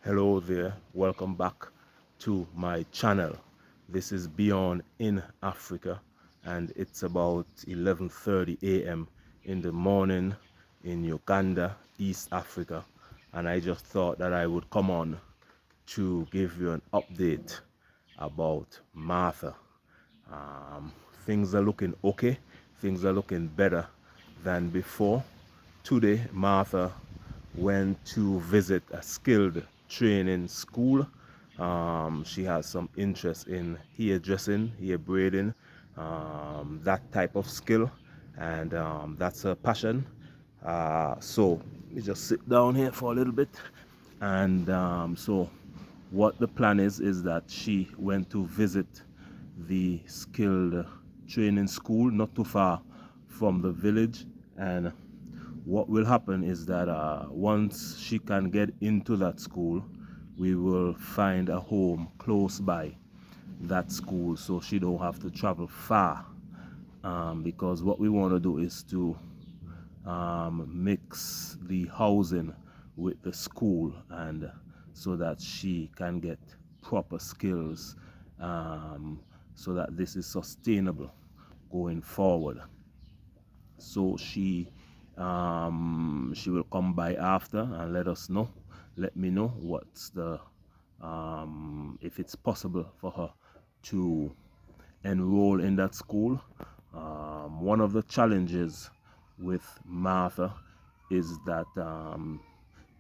Hello there, welcome back to my channel. This is Bjorn in Africa, and it's about 11:30 a.m. in the morning in Uganda, East Africa, and I just thought that I would come on to give you an update about Martha. um, Things are looking okay, things are looking better than before. Today Martha went to visit a skilled training school. She has some interest in hairdressing, hair braiding, that type of skill, and that's her passion. So let me just sit down here for a little bit. And so what the plan is that she went to visit the skilled training school not too far from the village. And what will happen is that once she can get into that school, we will find a home close by that school so she don't have to travel far, because what we want to do is to mix the housing with the school, and so that she can get proper skills, so that this is sustainable going forward. So she will come by after and let me know what's the if it's possible for her to enroll in that school. One of the challenges with Martha is that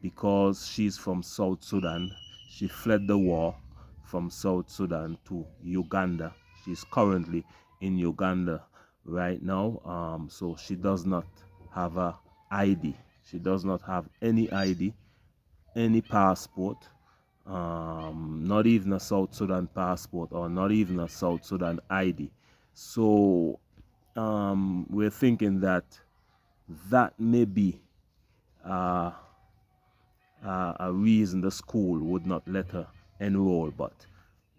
because she's from South Sudan, she fled the war from South Sudan to Uganda. She's currently in Uganda right now. So she does not have a ID. She does not have any ID, any passport, not even a South Sudan passport, or not even a South Sudan ID. So we're thinking that that may be uh, a reason the school would not let her enroll, but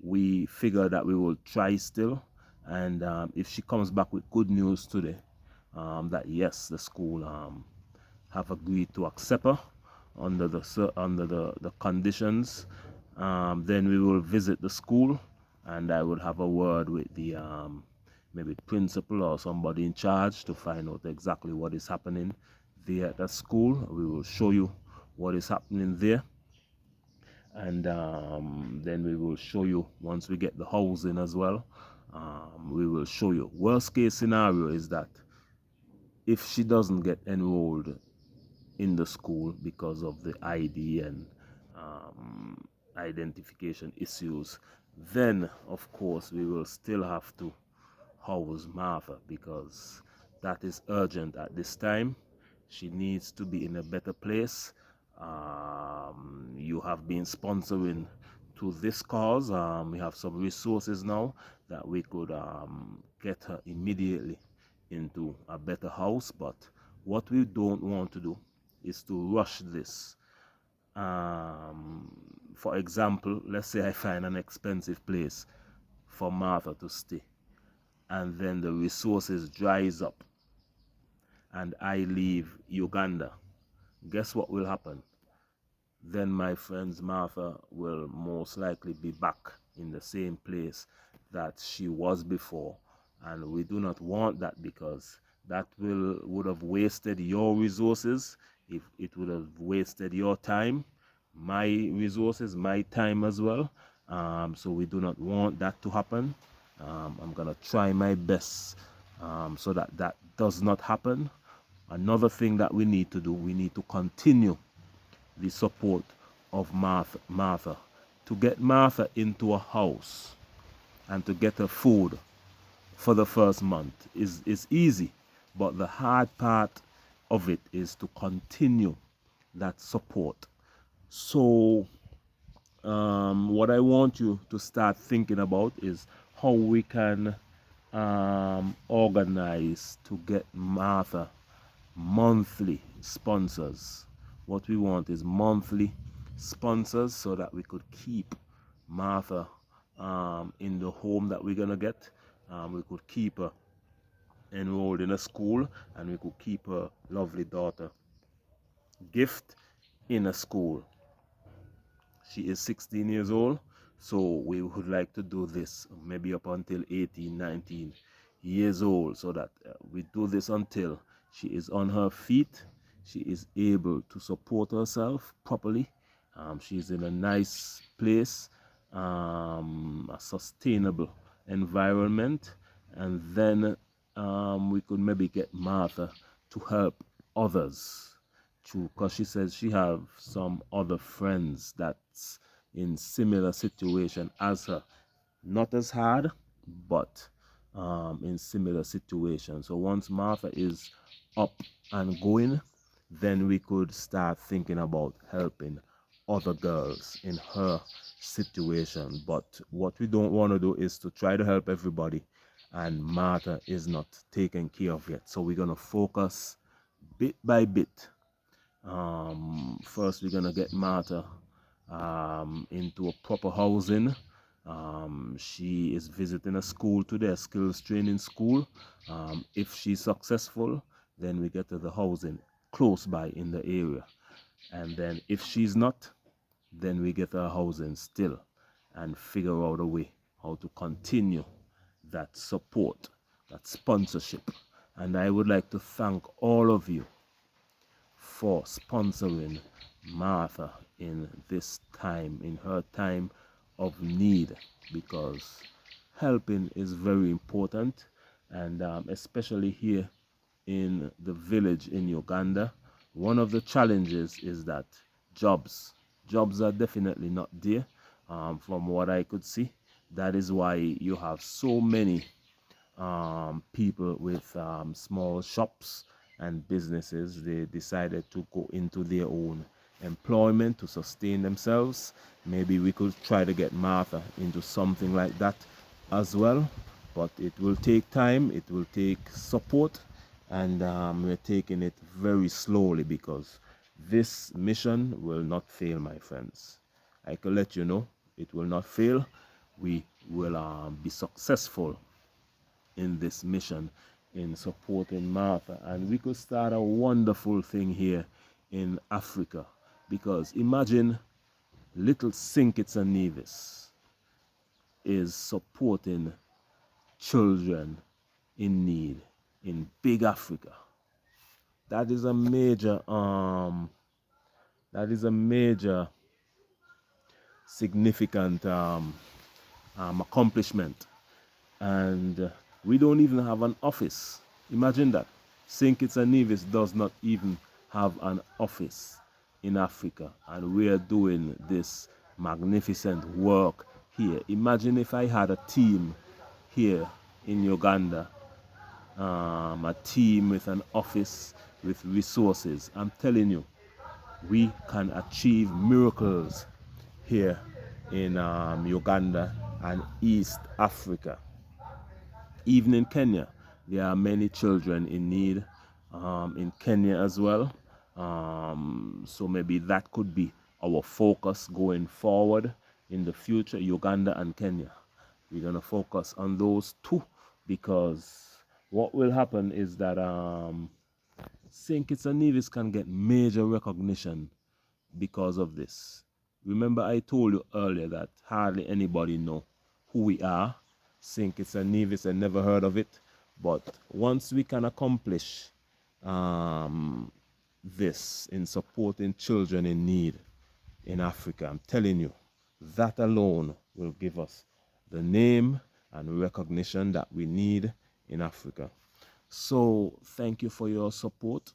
we figure that we will try still. And if she comes back with good news today, that yes, the school have agreed to accept her under the conditions, then we will visit the school, and I will have a word with the maybe principal or somebody in charge to find out exactly what is happening there at the school. We will show you what is happening there, and then we will show you once we get the housing as well. We will show you. Worst case scenario is that if she doesn't get enrolled in the school because of the ID and um, identification issues, then of course we will still have to house Martha, because that is urgent at this time. She needs to be in a better place. You have been sponsoring to this cause. We have some resources now that we could get her immediately into a better house, but what we don't want to do is to rush this. For example, let's say I find an expensive place for Martha to stay, and then the resources dries up and I leave Uganda. Guess what will happen? Then my friends Martha will most likely be back in the same place that she was before, and we do not want that, because that would have wasted your resources. If it would have wasted your time, my resources, my time as well. So we do not want that to happen. I'm gonna try my best so that that does not happen. Another thing that we need to do, we need to continue the support of Martha. To get Martha into a house and to get her food for the first month is easy, but the hard part of it is to continue that support. So what I want you to start thinking about is how we can organize to get Martha monthly sponsors. What we want is monthly sponsors so that we could keep Martha in the home that we're gonna get. We could keep her enrolled in a school, and we could keep her lovely daughter Gift in a school. She is 16 years old, so we would like to do this maybe up until 18, 19 years old, so that we do this until she is on her feet, she is able to support herself properly, she's in a nice place, a sustainable environment, and then we could maybe get Martha to help others too, because she says she have some other friends that's in similar situation as her, not as hard, but in similar situations. So once Martha is up and going, then we could start thinking about helping other girls in her situation. But what we don't want to do is to try to help everybody, and Martha is not taken care of yet. So we're going to focus bit by bit. First, we're going to get Martha into a proper housing. She is visiting a school today, a skills training school. If she's successful, then we get to the housing close by in the area. And then if she's not, then we get her housing still and figure out a way how to continue that support, that sponsorship. And I would like to thank all of you for sponsoring Martha in this time, in her time of need, because helping is very important, and especially here in the village in Uganda, one of the challenges is that jobs are definitely not there, from what I could see. That is why you have so many people with small shops and businesses. They decided to go into their own employment to sustain themselves. Maybe we could try to get Martha into something like that as well, but it will take time, it will take support, and we're taking it very slowly, because this mission will not fail, my friends. I can let you know it will not fail. We will be successful in this mission in supporting Martha, and we could start a wonderful thing here in Africa, because imagine little St. Kitts and Nevis is supporting children in need in big Africa. That is a major significant accomplishment, and we don't even have an office. Imagine that. St. Kitts and Nevis does not even have an office in Africa, and we are doing this magnificent work here. Imagine if I had a team here in Uganda, a team with an office, with resources. I'm telling you, we can achieve miracles here in Uganda and East Africa. Even in Kenya, there are many children in need in Kenya as well. So maybe that could be our focus going forward in the future, Uganda and Kenya. We're going to focus on those two, because what will happen is that St. Kitts and Nevis can get major recognition because of this. Remember, I told you earlier that hardly anybody know who we are. St. Kitts and Nevis, I never heard of it. But once we can accomplish this in supporting children in need in Africa, I'm telling you, that alone will give us the name and recognition that we need in Africa. So thank you for your support.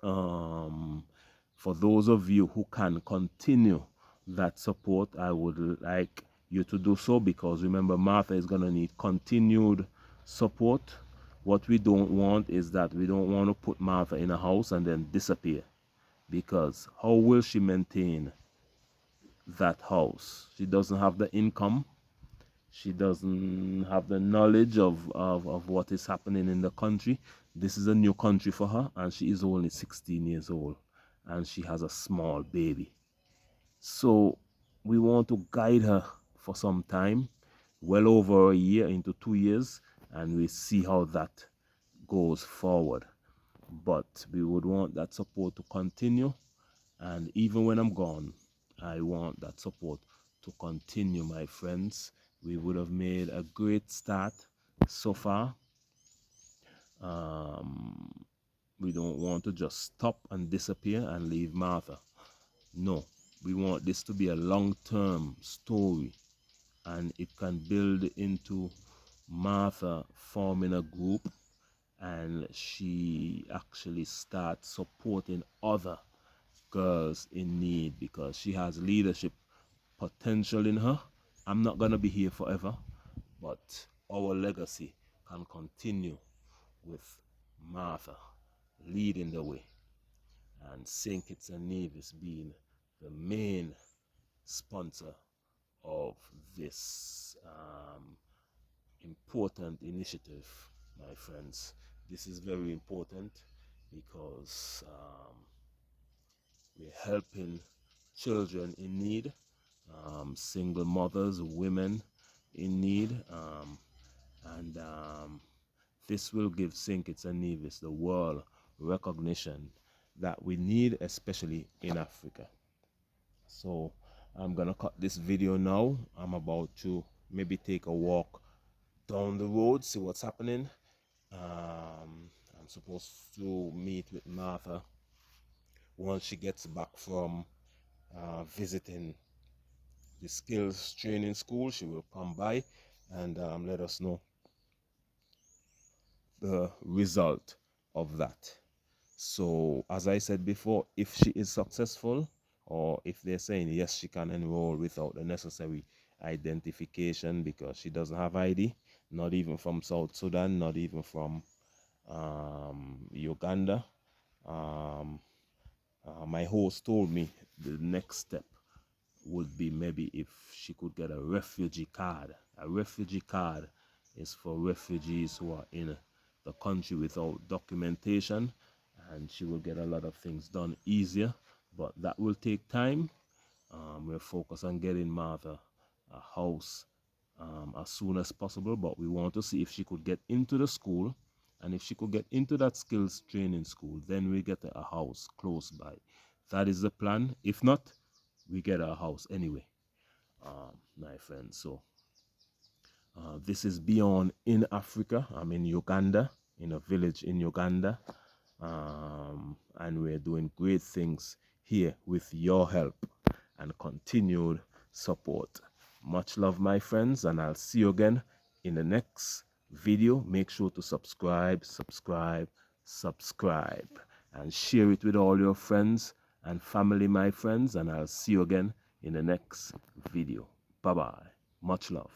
For those of you who can continue that support, I would like you to do so, because remember, Martha is going to need continued support. What we don't want is that we don't want to put Martha in a house and then disappear, because how will she maintain that house? She doesn't have the income. She doesn't have the knowledge of what is happening in the country. This is a new country for her, and she is only 16 years old, and she has a small baby. So we want to guide her for some time, well over a year, into 2 years, and we see how that goes forward. But we would want that support to continue, and even when I'm gone, I want that support to continue, my friends. We would have made a great start so far. We don't want to just stop and disappear and leave Martha. No, we want this to be a long-term story, and it can build into Martha forming a group, and she actually starts supporting other girls in need because she has leadership potential in her. I'm not going to be here forever, but our legacy can continue with Martha leading the way and St. Kitts and Nevis being the main sponsor of this important initiative, my friends. This is very important because we're helping children in need, single mothers, women in need, and this will give St. Kitts and Nevis the world recognition that we need, especially in Africa. So I'm gonna cut this video now. I'm about to maybe take a walk down the road, see what's happening. I'm supposed to meet with Martha once she gets back from visiting the skills training school. She will come by and let us know the result of that. So as I said before, if she is successful, or if they're saying yes, she can enroll without the necessary identification because she doesn't have ID, not even from South Sudan, not even from Uganda. My host told me the next step would be maybe if she could get a refugee card. A refugee card is for refugees who are in the country without documentation, and she will get a lot of things done easier, but that will take time. We're focused on getting Martha a house as soon as possible, but we want to see if she could get into the school, and if she could get into that skills training school, then we get a house close by. That is the plan. If not, we get a house anyway, my friends. So this is Bjorn in Africa. I'm in Uganda, in a village in Uganda, and we're doing great things here with your help and continued support. Much love, my friends, and I'll see you again in the next video. Make sure to subscribe, and share it with all your friends and family, my friends, and I'll see you again in the next video. Bye bye. Much love.